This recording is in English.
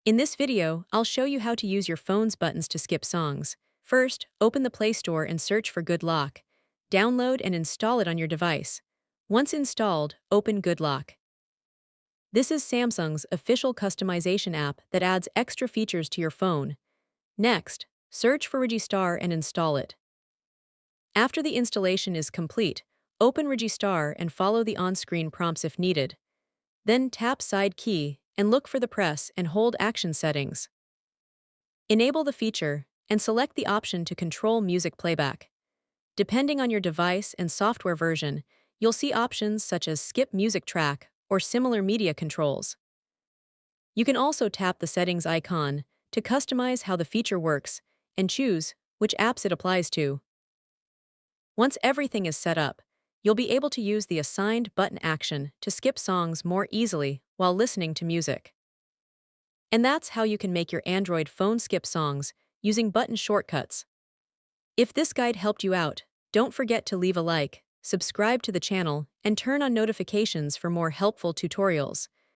In this video, I'll show you how to use your phone's buttons to skip songs. First, open the Play Store and search for Good Lock. Download and install it on your device. Once installed, open Good Lock. This is Samsung's official customization app that adds extra features to your phone. Next, search for Registar and install it. After the installation is complete, open Registar and follow the on-screen prompts if needed. Then tap Side key and look for the press and hold action settings. Enable the feature and select the option to control music playback. Depending on your device and software version, you'll see options such as skip music track or similar media controls. You can also tap the settings icon to customize how the feature works and choose which apps it applies to. Once everything is set up, you'll be able to use the assigned button action to skip songs more easily while listening to music. And that's how you can make your Android phone skip songs using button shortcuts. If this guide helped you out, don't forget to leave a like, subscribe to the channel, and turn on notifications for more helpful tutorials.